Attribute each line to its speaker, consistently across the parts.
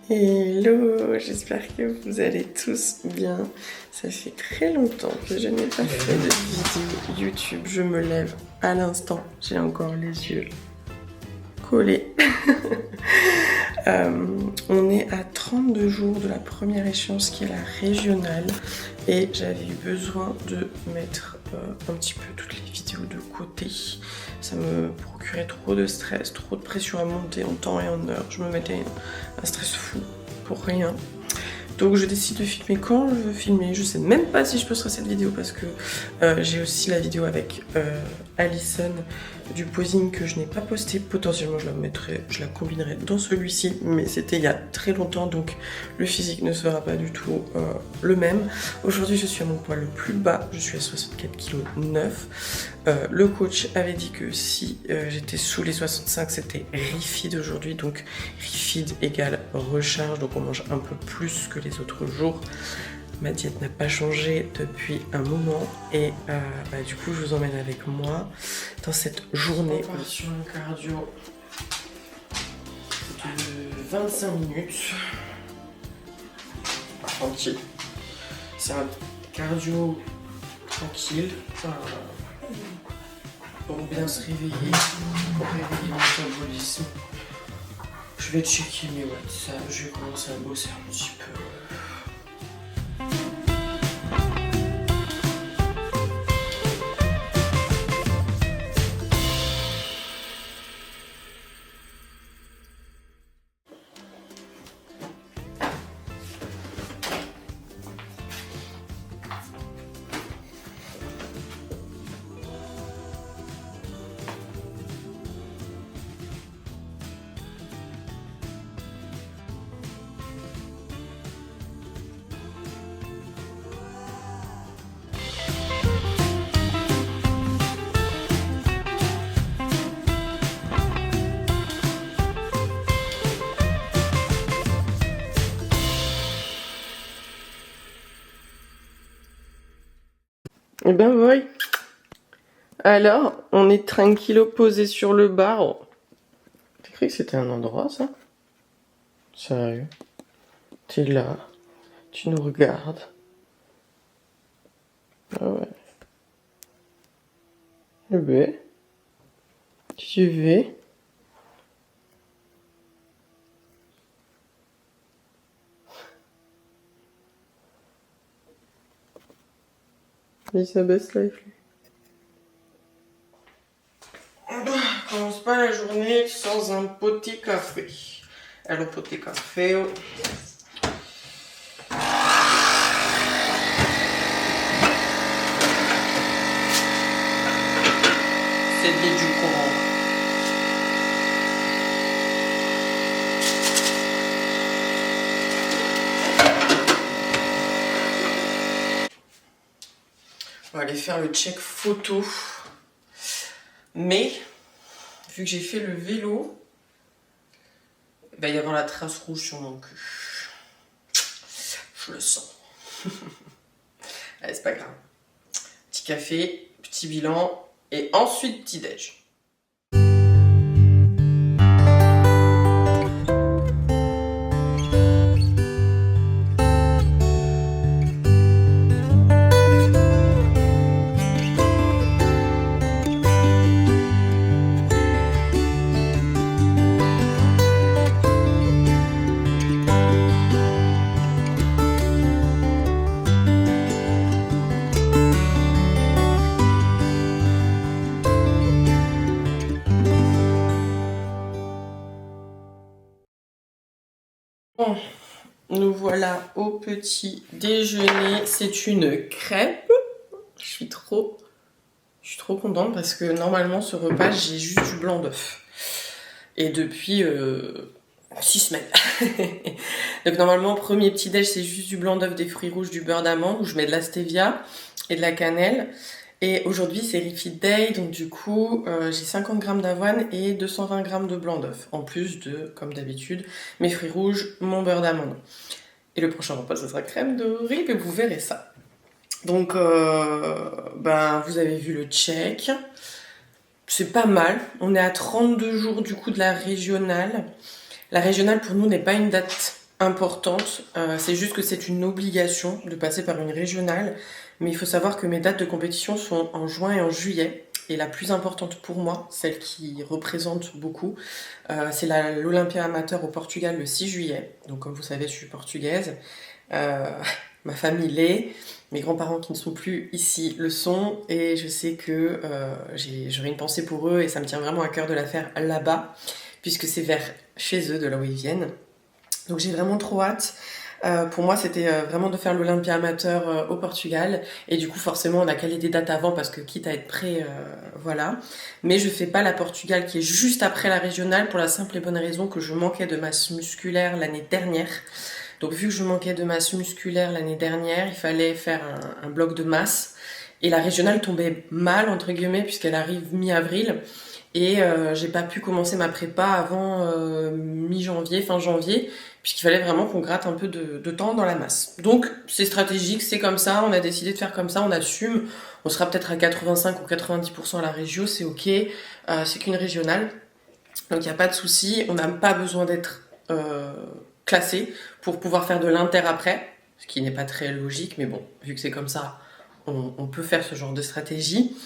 Speaker 1: Hello, j'espère que vous allez tous bien. Ça fait très longtemps que je n'ai pas fait de vidéo YouTube. Je me lève à l'instant, j'ai encore les yeux collés. On est à 32 jours de la première échéance qui est la régionale et j'avais eu besoin de mettre un petit peu toutes les vidéos de côté. Ça me procurait trop de stress, trop de pression à monter en temps et en heure. Je me mettais un stress fou pour rien. Donc je décide de filmer quand je veux filmer. Je sais même pas si je posterai cette vidéo parce que j'ai aussi la vidéo avec Alison du posing que je n'ai pas posté. Potentiellement je la combinerai dans celui-ci, mais c'était il y a très longtemps donc le physique ne sera pas du tout le même. Aujourd'hui je suis à mon poids le plus bas, je suis à 64,9 kg. Le coach avait dit que si j'étais sous les 65 c'était refeed aujourd'hui, donc refeed égale recharge, donc on mange un peu plus que les autres jours. Ma diète n'a pas changé depuis un moment et du coup je vous emmène avec moi dans cette journée. On part sur un cardio de 25 minutes. Tranquille. C'est un cardio tranquille pour bien se réveiller, pour réveiller le métabolisme. Je vais checker mes watts, ça, je vais commencer à bosser un petit peu. Eh ben oui. Alors, on est tranquillo posé sur le bar. T'as cru que c'était un endroit, ça? Sérieux? T'es là, tu nous regardes. Ah ouais. Eh ben, tu veux? Il s'abaisse life, lui. Commence pas la journée sans un petit café. Alors, petit café. C'est du courant. On va aller faire le check photo. Mais, vu que j'ai fait le vélo, il va y avoir la trace rouge sur mon cul. Je le sens. Allez, c'est pas grave. Petit café, petit bilan, et ensuite petit déj. Bon, nous voilà au petit déjeuner. C'est une crêpe. Je suis trop contente parce que normalement ce repas j'ai juste du blanc d'œuf. Et depuis 6 semaines. Donc normalement premier petit déj c'est juste du blanc d'œuf, des fruits rouges, du beurre d'amande où je mets de la stevia et de la cannelle. Et aujourd'hui c'est Refeed Day, donc du coup j'ai 50 g d'avoine et 220 g de blanc d'œuf. En plus de, comme d'habitude, mes fruits rouges, mon beurre d'amande. Et le prochain repas ce sera crème de riz et vous verrez ça. Donc vous avez vu le check. C'est pas mal. On est à 32 jours du coup de la régionale. La régionale pour nous n'est pas une date importante. C'est juste que c'est une obligation de passer par une régionale. Mais il faut savoir que mes dates de compétition sont en juin et en juillet. Et la plus importante pour moi, celle qui représente beaucoup, c'est l'Olympia amateur au Portugal le 6 juillet. Donc comme vous savez, je suis portugaise. Euh, Ma famille l'est. Mes grands-parents qui ne sont plus ici le sont. Et je sais que j'aurai une pensée pour eux et ça me tient vraiment à cœur de la faire là-bas, puisque c'est vers chez eux, de là où ils viennent. Donc j'ai vraiment trop hâte. Pour moi, c'était vraiment de faire l'Olympia amateur au Portugal. Et du coup, forcément, on a calé des dates avant parce que quitte à être prêt, voilà. Mais je fais pas la Portugal qui est juste après la régionale pour la simple et bonne raison que je manquais de masse musculaire l'année dernière. Donc vu que je manquais de masse musculaire l'année dernière, il fallait faire un bloc de masse. Et la régionale tombait mal, entre guillemets, puisqu'elle arrive mi-avril. Et j'ai pas pu commencer ma prépa avant mi-janvier, fin janvier, puisqu'il fallait vraiment qu'on gratte un peu de temps dans la masse. Donc c'est stratégique, c'est comme ça, on a décidé de faire comme ça, on assume, on sera peut-être à 85 ou 90% à la régio, c'est ok, c'est qu'une régionale, donc il n'y a pas de souci, on n'a pas besoin d'être classé pour pouvoir faire de l'inter après, ce qui n'est pas très logique, mais bon, vu que c'est comme ça, on peut faire ce genre de stratégie.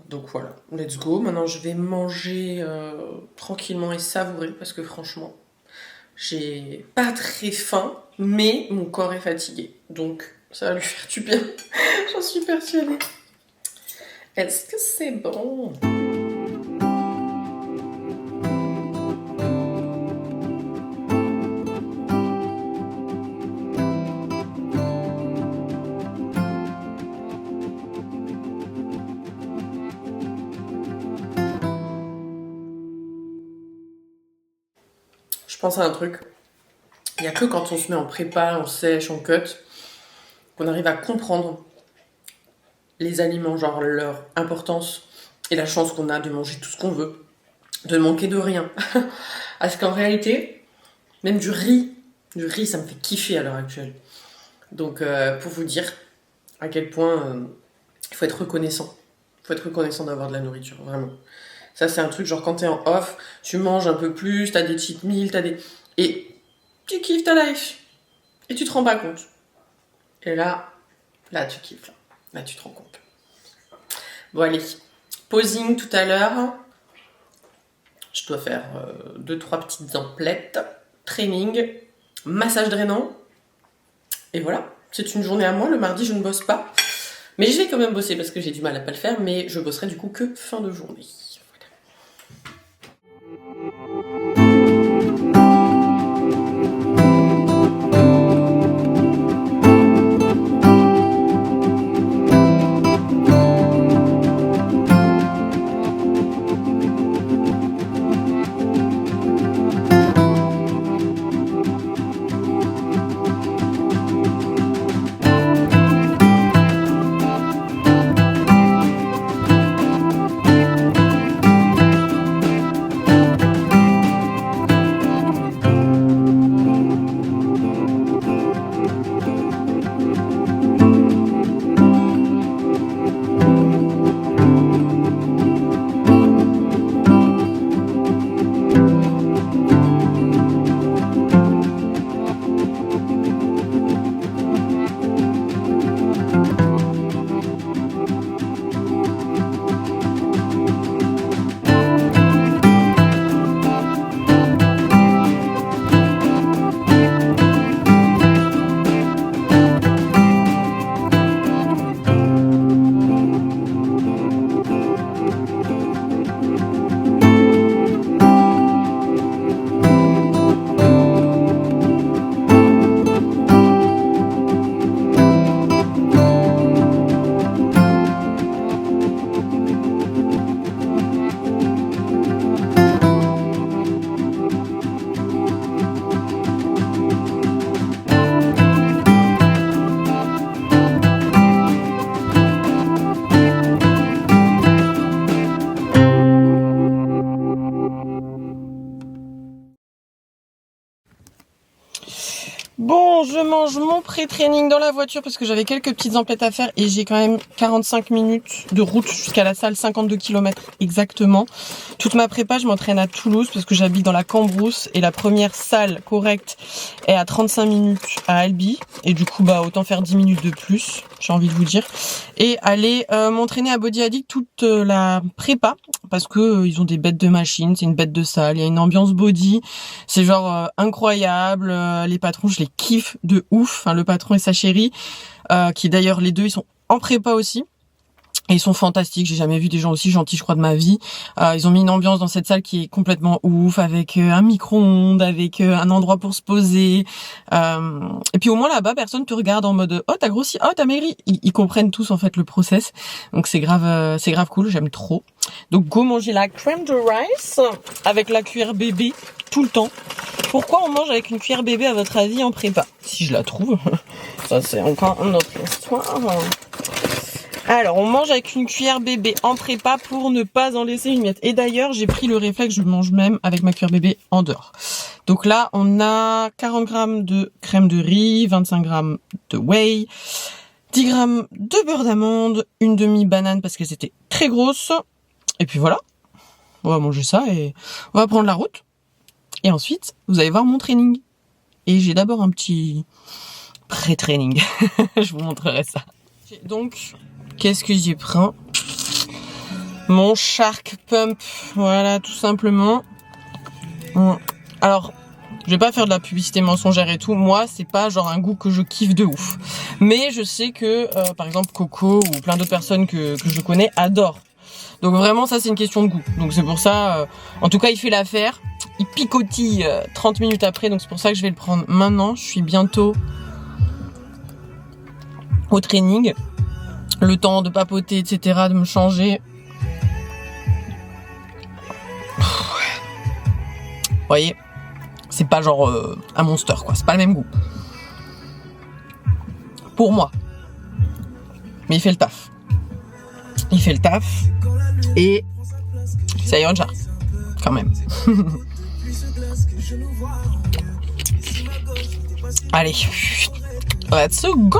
Speaker 1: Donc voilà, let's go. Maintenant je vais manger tranquillement et savourer parce que franchement j'ai pas très faim, mais mon corps est fatigué, donc ça va lui faire du bien. J'en suis persuadée. Est-ce que c'est bon? Je pense à un truc. Il n'y a que quand on se met en prépa, en sèche, en cut, qu'on arrive à comprendre les aliments, genre leur importance et la chance qu'on a de manger tout ce qu'on veut, de ne manquer de rien. Parce qu'en réalité, même du riz, ça me fait kiffer à l'heure actuelle. Donc pour vous dire à quel point il faut être reconnaissant. Il faut être reconnaissant d'avoir de la nourriture, vraiment. Ça, c'est un truc, genre quand t'es en off, tu manges un peu plus, t'as des cheat meals, et tu kiffes ta life. Et tu te rends pas compte. Et là tu kiffes. Là, tu te rends compte. Bon, allez. Posing tout à l'heure. Je dois faire 2-3 petites emplettes. Training. Massage drainant. Et voilà. C'est une journée à moi. Le mardi, je ne bosse pas. Mais je vais quand même bosser parce que j'ai du mal à pas le faire. Mais je bosserai du coup que fin de journée. Bon, je mange mon pré-training dans la voiture parce que j'avais quelques petites emplettes à faire et j'ai quand même 45 minutes de route jusqu'à la salle, 52 km exactement. Toute ma prépa, je m'entraîne à Toulouse parce que j'habite dans la Cambrousse et la première salle correcte est à 35 minutes à Albi. Et du coup, bah autant faire 10 minutes de plus, j'ai envie de vous dire. Et aller m'entraîner à Body Addict toute la prépa parce que ils ont des bêtes de machines, c'est une bête de salle, il y a une ambiance body, c'est genre incroyable, les patrons je les kiffe de ouf, enfin, le patron et sa chérie, qui d'ailleurs les deux ils sont en prépa aussi. Et ils sont fantastiques, j'ai jamais vu des gens aussi gentils je crois de ma vie. Ils ont mis une ambiance dans cette salle qui est complètement ouf, avec un micro-ondes, avec un endroit pour se poser. Et puis au moins là-bas, personne te regarde en mode « Oh t'as grossi, oh t'as maigri ». Ils comprennent tous en fait le process. Donc c'est grave cool, j'aime trop. Donc go manger la crème de rice avec la cuillère bébé tout le temps. Pourquoi on mange avec une cuillère bébé à votre avis en prépa? Si je la trouve, ça c'est encore une autre histoire. Alors, on mange avec une cuillère bébé en prépa pour ne pas en laisser une miette. Et d'ailleurs, j'ai pris le réflexe, je mange même avec ma cuillère bébé en dehors. Donc là, on a 40 grammes de crème de riz, 25 grammes de whey, 10 grammes de beurre d'amande, une demi-banane parce qu'elles étaient très grosses. Et puis voilà, on va manger ça et on va prendre la route. Et ensuite, vous allez voir mon training. Et j'ai d'abord un petit pré-training. Je vous montrerai ça. Donc, qu'est-ce que j'y prends? Mon Shark Pump, voilà, tout simplement. Alors, je vais pas faire de la publicité mensongère et tout. Moi, c'est pas genre un goût que je kiffe de ouf. Mais je sais que, par exemple, Coco ou plein d'autres personnes que je connais adorent. Donc vraiment, ça, c'est une question de goût. Donc c'est pour ça, en tout cas, il fait l'affaire. Il picotille 30 minutes après. Donc c'est pour ça que je vais le prendre maintenant. Je suis bientôt au training. Le temps de papoter, etc., de me changer. Vous voyez, c'est pas genre un monster, quoi. C'est pas le même goût. Pour moi. Mais il fait le taf. Il fait le taf. Et ça ira déjà. Quand même. Allez. Let's go!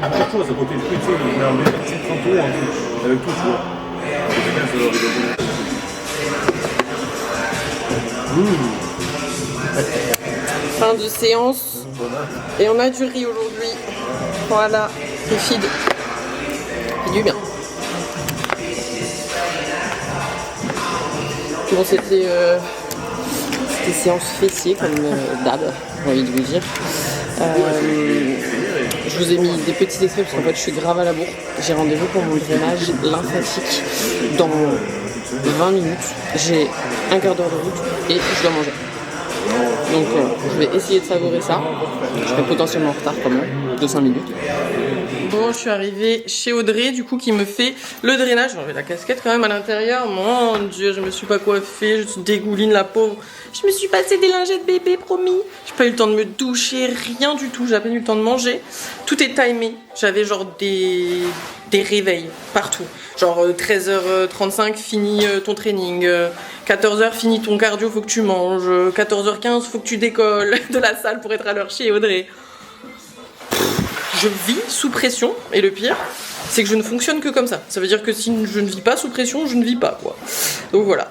Speaker 2: Après, tu vois, ça côté fruit, tu sais, il met un petit 30 euros en tout, avec tout, tu vois. C'est bien, ça leur est
Speaker 1: Fin de séance. Et on a du riz aujourd'hui. Voilà, c'est feed. C'est du bien. Bon, c'était séance fessier comme d'hab, j'ai envie de vous dire. Je vous ai mis des petits extraits parce qu'en fait je suis grave à la bourre. J'ai rendez-vous pour mon drainage lymphatique dans 20 minutes. J'ai un quart d'heure de route et je dois manger. Donc je vais essayer de savourer ça. Je serai potentiellement en retard quand même, de 5 minutes. Bon, je suis arrivée chez Audrey, du coup, qui me fait le drainage. J'enlève la casquette quand même à l'intérieur. Mon Dieu, je me suis pas coiffée, je dégouline la pauvre. Je me suis passé des lingettes bébé, promis. J'ai pas eu le temps de me doucher, rien du tout. J'ai à peine eu le temps de manger. Tout est timé. J'avais genre des réveils partout. Genre 13h35, fini ton training. 14h, fini ton cardio, faut que tu manges. 14h15, faut que tu décolles de la salle pour être à l'heure chez Audrey. Je vis sous pression, et le pire, c'est que je ne fonctionne que comme ça. Ça veut dire que si je ne vis pas sous pression, je ne vis pas, quoi. Donc voilà.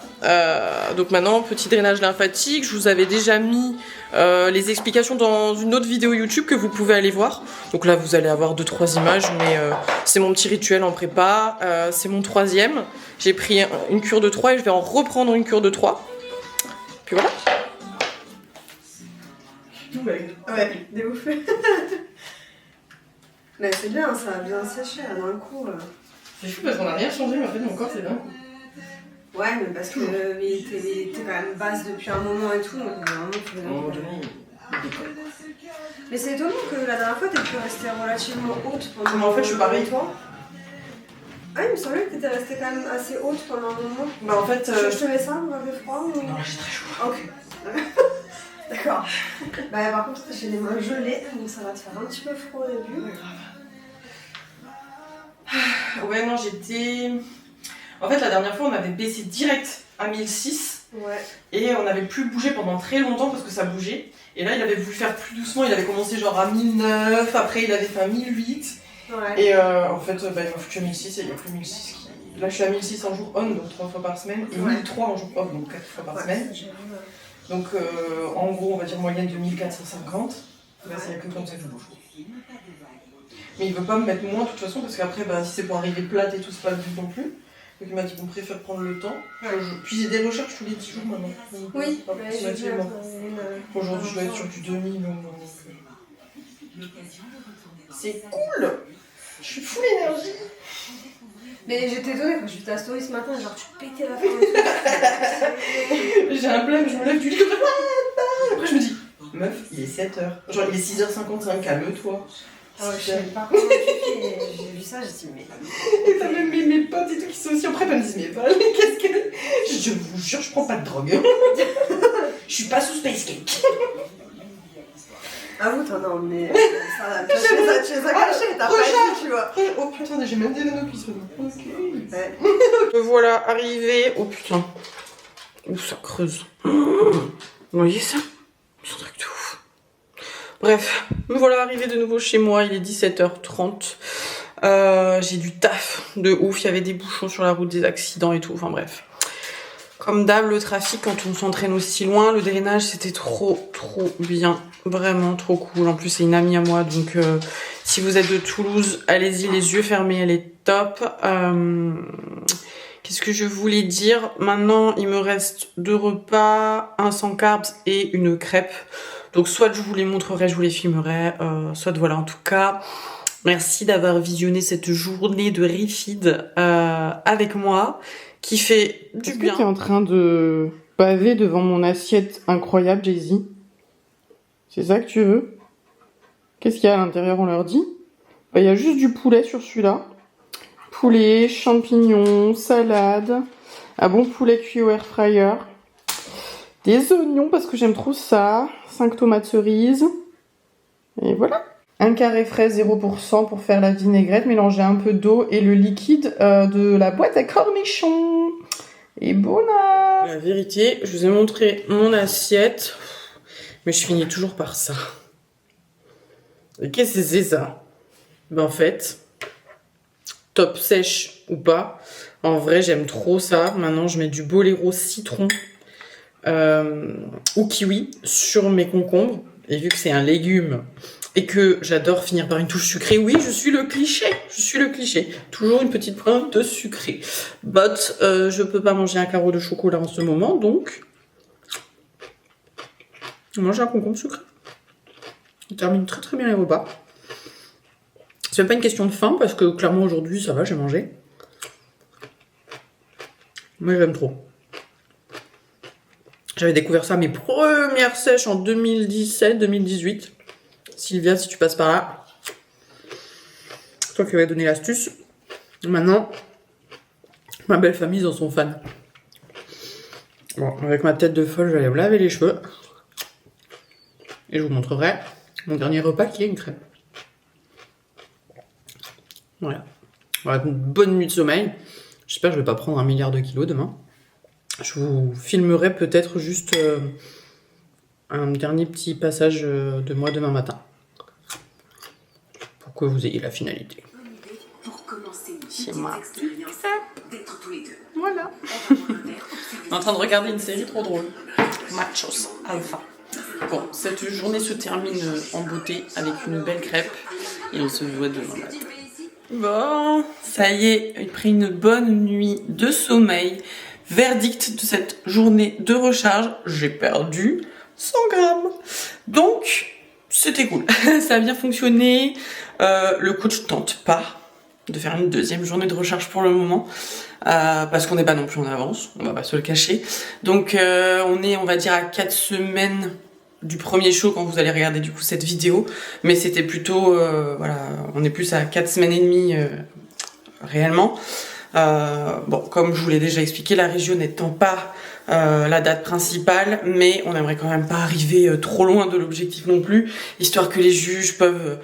Speaker 1: Donc maintenant, petit drainage lymphatique. Je vous avais déjà mis les explications dans une autre vidéo YouTube que vous pouvez aller voir. Donc là, vous allez avoir 2-3 images, mais c'est mon petit rituel en prépa. C'est mon 3e. J'ai pris une cure de 3 et je vais en reprendre une cure de 3. Puis voilà.
Speaker 3: Ouais, des ouf. Mais c'est bien, ça a bien séché là, d'un coup.
Speaker 1: C'est fou parce qu'on n'a rien changé, mais en fait mon corps c'est bien.
Speaker 3: Ouais, mais parce que il était quand même basse depuis un moment et tout, donc vraiment Mais c'est étonnant que la dernière fois t'aies pu rester relativement haute pendant.
Speaker 1: Mais en fait je suis pareil.
Speaker 3: Toi. Ah, il me semblait que t'étais restée quand même assez haute pendant un moment.
Speaker 1: Bah en fait.
Speaker 3: Je te mets ça, vous avez froid ou...
Speaker 1: Non, j'ai très chaud.
Speaker 3: Ok. D'accord. Bah par contre j'ai les mains gelées, donc ça va te faire un petit peu froid au début.
Speaker 1: Ouais, non, j'étais... En fait, la dernière fois, on avait baissé direct à 1006.
Speaker 3: Ouais.
Speaker 1: Et on n'avait plus bougé pendant très longtemps parce que ça bougeait. Et là, il avait voulu faire plus doucement. Il avait commencé genre à 1009, après il avait fait à 1008. Ouais. Et en fait, bah, il m'a foutu à 1006 et il n'y a plus 1006 qui... Là, je suis à 1006 en jour on, donc 3 fois par semaine. Et 1003 en jour off, donc 4 fois par semaine. Donc en gros, on va dire moyenne de 1450. Là, il n'y a que comme ça que je bouge. Mais il veut pas me mettre moins de toute façon parce qu'après bah, si c'est pour arriver plate et tout c'est pas le but non plus. Donc il m'a dit qu'on préfère prendre le temps. Puis j'ai des recherches tous les 10 jours maintenant. Donc,
Speaker 3: oui,
Speaker 1: aujourd'hui je dois être sur du 2000. Donc, c'est cool. Je suis full énergie.
Speaker 3: Mais j'étais étonnée quand j'ai vu ta story ce matin, genre tu pétais la fin.
Speaker 1: J'ai un blême, je me lève du lit comme ça. Après je me dis, meuf, il est 7h. Genre il est 6h55, calme-toi.
Speaker 3: Ah ouais, je sais pas comment tu fais, j'ai vu ça, j'ai dit mais...
Speaker 1: Et t'as même mes potes et tout qui sont aussi en prépa, ils me disent mais Val, qu'est-ce que... Je vous jure, je prends pas de drogue. Je suis pas sous Space Cake.
Speaker 3: Ah vous t'en as emmené, ça, tu les as cachés, t'as pas dit, tu vois.
Speaker 1: Oh putain, j'ai même des nanos qui sont là. Ok. Ouais. Me voilà arrivée, oh putain. Ouh, ça creuse. Vous voyez ça? C'est un truc de ouf. Bref, me voilà arrivée de nouveau chez moi, il est 17h30. J'ai du taf de ouf, il y avait des bouchons sur la route, des accidents et tout, enfin bref. Comme d'hab, le trafic quand on s'entraîne aussi loin, le drainage c'était trop bien, vraiment trop cool. En plus c'est une amie à moi, donc si vous êtes de Toulouse, allez-y les yeux fermés, elle est top. Qu'est-ce que je voulais dire? Maintenant il me reste 2 repas, un sans carbs et une crêpe. Donc soit je vous les montrerai, je vous les filmerai, soit voilà en tout cas. Merci d'avoir visionné cette journée de refeed avec moi, qui fait du bien. Est-ce que tu es en train de baver devant mon assiette incroyable, Jay-Z? C'est ça que tu veux? Qu'est-ce qu'il y a à l'intérieur, on leur dit? Bah, il y a juste du poulet sur celui-là. Poulet, champignons, salade, un bon poulet cuit au air fryer. Des oignons parce que j'aime trop ça, 5 tomates cerises, et voilà. Un carré frais 0% pour faire la vinaigrette, mélanger un peu d'eau et le liquide de la boîte à cornichons. Et voilà. La vérité, je vous ai montré mon assiette, mais je finis toujours par ça. Et qu'est-ce que c'est ça?
Speaker 4: Ben en fait, top sèche ou pas, en vrai j'aime trop ça. Maintenant je mets du boléro citron ou kiwi sur mes concombres. Et vu que c'est un légume et que j'adore finir par une touche sucrée, oui, je suis le cliché. Toujours une petite pointe de sucré. But je peux pas manger un carreau de chocolat en ce moment, donc je mange un concombre sucré. On termine très très bien les repas. C'est même pas une question de faim parce que clairement aujourd'hui ça va, j'ai mangé. Mais j'aime trop. J'avais découvert ça mes premières sèches en 2017-2018. Sylvia, si tu passes par là, toi qui m'avais donné l'astuce. Maintenant, ma belle famille, ils en sont fans. Bon, avec ma tête de folle, je vais aller me laver les cheveux. Et je vous montrerai mon dernier repas qui est une crêpe. Voilà. Voilà, une bonne nuit de sommeil. J'espère que je vais pas prendre 1 milliard de kilos demain. Je vous filmerai peut-être juste un dernier petit passage de moi demain matin. Pour que vous ayez la finalité. C'est ma d'être tous les deux. Voilà. On est en train de regarder une série trop drôle. Machos Alpha. Bon, cette journée se termine en beauté avec une belle crêpe. Et on se voit demain matin. Bon, ça y est, j'ai pris une bonne nuit de sommeil. Verdict de cette journée de recharge, j'ai perdu 100 grammes. Donc, c'était cool. Ça a bien fonctionné. Le coach tente pas de faire une deuxième journée de recharge pour le moment. Parce qu'on n'est pas non plus en avance, on va pas se le cacher. Donc, on est, on va dire, à 4 semaines du premier show quand vous allez regarder du coup cette vidéo. Mais c'était plutôt, voilà, on est plus à 4 semaines et demie réellement. Bon, comme je vous l'ai déjà expliqué, la région n'étant pas la date principale, mais on aimerait quand même pas arriver trop loin de l'objectif non plus, histoire que les juges peuvent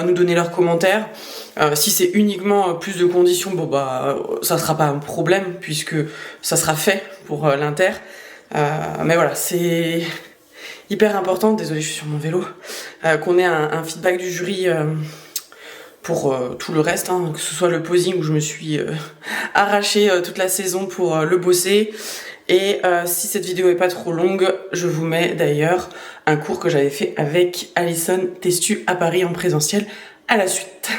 Speaker 4: nous donner leurs commentaires. Si c'est uniquement plus de conditions, bon bah ça sera pas un problème puisque ça sera fait pour l'Inter. Mais voilà, c'est hyper important, désolée je suis sur mon vélo, qu'on ait un feedback du jury pour tout le reste, hein, que ce soit le posing où je me suis arrachée toute la saison pour le bosser. Et si cette vidéo est pas trop longue, je vous mets d'ailleurs un cours que j'avais fait avec Alison Testu à Paris en présentiel à la suite.